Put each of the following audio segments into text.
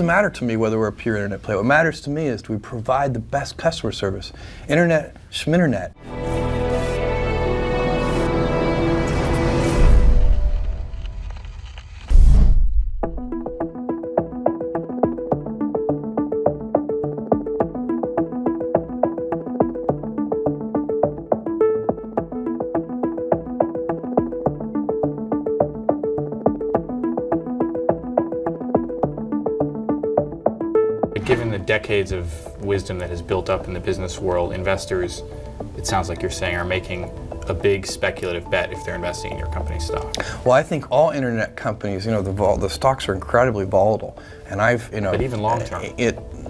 Doesn't matter to me whether we're a pure internet play. What matters to me is do we provide the best customer service. Internet, schminernet. Given the decades of wisdom that has built up in the business world, investors, it sounds like you're saying, are making a big speculative bet if they're investing in your company's stock. Well, I think all internet companies, the stocks are incredibly volatile, and But even long term.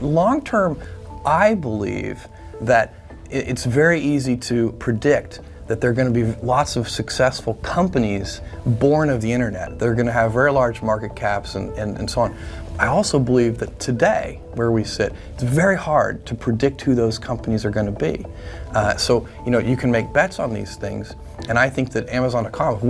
Long term, I believe that it's very easy to predict that there are going to be lots of successful companies born of the internet. They're going to have very large market caps and so on. I also believe that today, where we sit, it's very hard to predict who those companies are going to be. So you can make bets on these things, and I think that Amazon.com,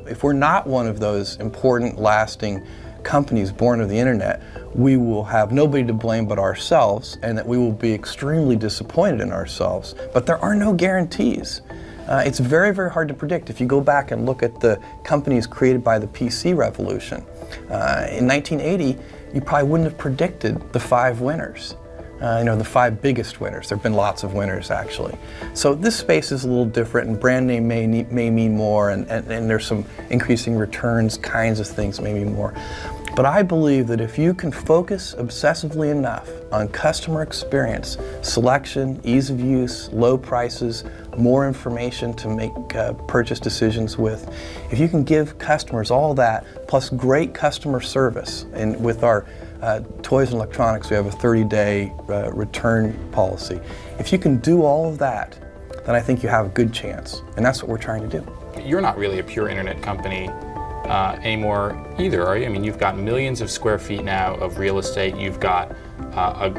if we're not one of those important, lasting companies born of the internet, we will have nobody to blame but ourselves, and that we will be extremely disappointed in ourselves. But there are no guarantees. It's very, very hard to predict. If you go back and look at the companies created by the PC revolution, in 1980, you probably wouldn't have predicted the 5 winners, the 5 biggest winners. There have been lots of winners, actually. So this space is a little different, and brand name may mean more, and there's some increasing returns kinds of things may mean more. But I believe that if you can focus obsessively enough on customer experience, selection, ease of use, low prices, more information to make purchase decisions with, if you can give customers all that, plus great customer service, and with our toys and electronics, we have a 30-day return policy. If you can do all of that, then I think you have a good chance, and that's what we're trying to do. You're not really a pure internet company anymore either, are you? I mean, you've got millions of square feet now of real estate. You've got a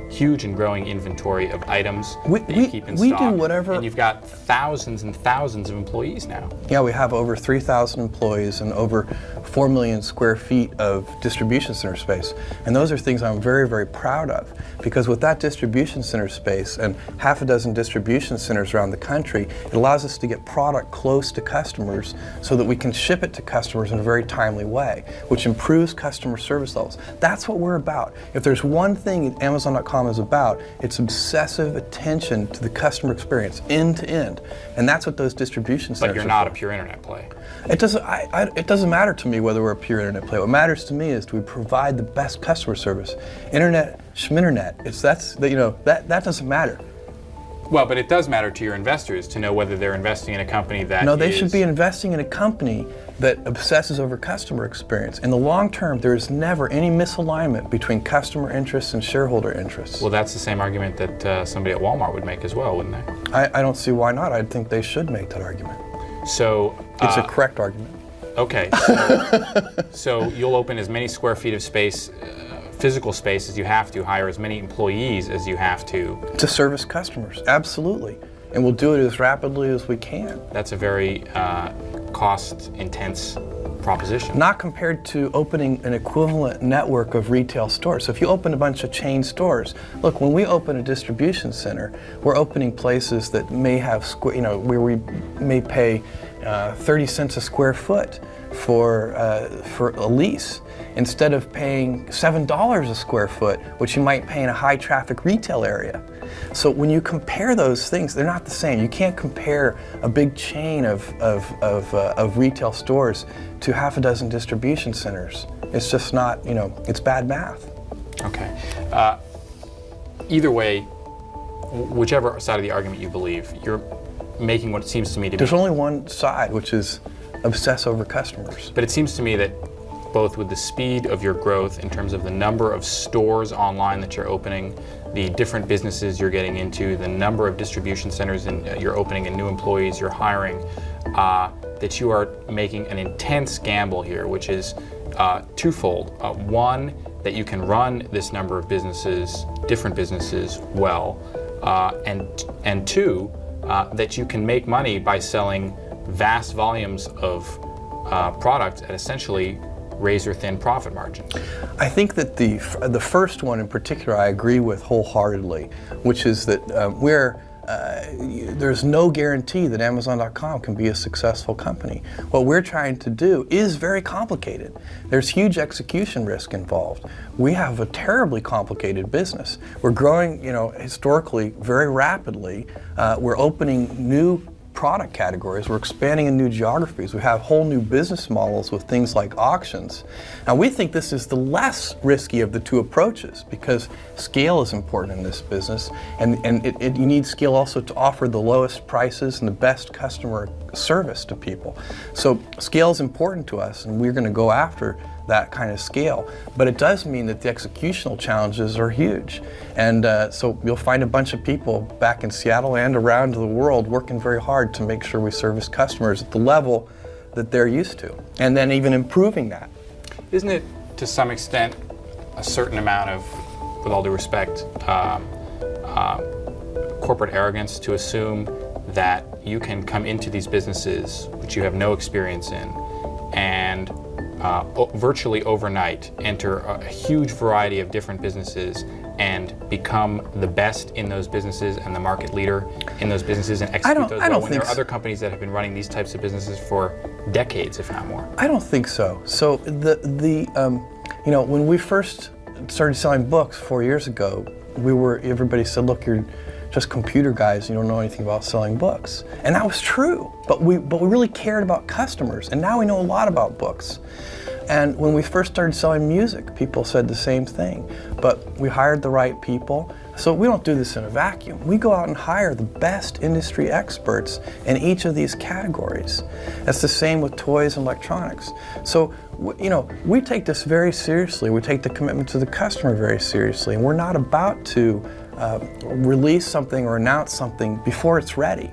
huge and growing inventory of items that you keep in stock. We do whatever. And you've got thousands and thousands of employees now. Yeah, we have over 3,000 employees and over 4 million square feet of distribution center space. And those are things I'm very, very proud of, because with that distribution center space and half a dozen distribution centers around the country, it allows us to get product close to customers so that we can ship it to customers in a very timely way, which improves customer service levels. That's what we're about. If there's one thing that Amazon.com is about, it's obsessive attention to the customer experience, end to end. And that's what those distribution centers are. But you're not a pure internet play. It doesn't matter to me whether we're a pure internet play. What matters to me is do we provide the best customer service. Internet, schminernet, that doesn't matter. Well, but it does matter to your investors to know whether they're investing in a company that No, they should be investing in a company that obsesses over customer experience. In the long term, there is never any misalignment between customer interests and shareholder interests. Well, that's the same argument that somebody at Walmart would make as well, wouldn't they? I don't see why not. I think they should make that argument. So it's a correct argument. Okay, so you'll open as many square feet of space, physical space, as you have to, hire as many employees as you have to service customers, absolutely. And we'll do it as rapidly as we can. That's a very cost-intense proposition. Not compared to opening an equivalent network of retail stores. So if you open a bunch of chain stores, look, when we open a distribution center, we're opening places that may have, where we may pay 30 cents a square foot for a lease, instead of paying $7 a square foot, which you might pay in a high traffic retail area. So when you compare those things, they're not the same. You can't compare a big chain of retail stores to half a dozen distribution centers. It's just not, it's bad math. Okay. Either way, whichever side of the argument you believe, you're making what seems to me to be... There's only one side, which is obsess over customers. But it seems to me that both with the speed of your growth in terms of the number of stores online that you're opening, the different businesses you're getting into, the number of distribution centers you're opening and new employees you're hiring, that you are making an intense gamble here, which is twofold. One, that you can run this number of businesses, different businesses, well, and two, that you can make money by selling vast volumes of product at essentially razor-thin profit margins? I think that the first one in particular I agree with wholeheartedly, which is that there's no guarantee that Amazon.com can be a successful company. What we're trying to do is very complicated. There's huge execution risk involved. We have a terribly complicated business. We're growing, historically very rapidly. We're opening new product categories. We're expanding in new geographies. We have whole new business models with things like auctions. Now we think this is the less risky of the two approaches because scale is important in this business, and you need scale also to offer the lowest prices and the best customer service to people. So scale is important to us, and we're going to go after that kind of scale. But it does mean that the executional challenges are huge. And so you'll find a bunch of people back in Seattle and around the world working very hard to make sure we service customers at the level that they're used to, and then even improving that. Isn't it, to some extent, a certain amount of, with all due respect, corporate arrogance to assume that you can come into these businesses, which you have no experience in, and virtually overnight enter a huge variety of different businesses and become the best in those businesses and the market leader in those businesses and execute those well, when there are other companies that have been running these types of businesses for decades, if not more? I don't think so. So when we first started selling books 4 years ago, everybody said, look, you're just computer guys, you don't know anything about selling books. And that was true, but we really cared about customers, and now we know a lot about books. And when we first started selling music, people said the same thing, but we hired the right people. So we don't do this in a vacuum. We go out and hire the best industry experts in each of these categories. That's the same with toys and electronics. So, we take this very seriously. We take the commitment to the customer very seriously, and we're not about to release something or announce something before it's ready.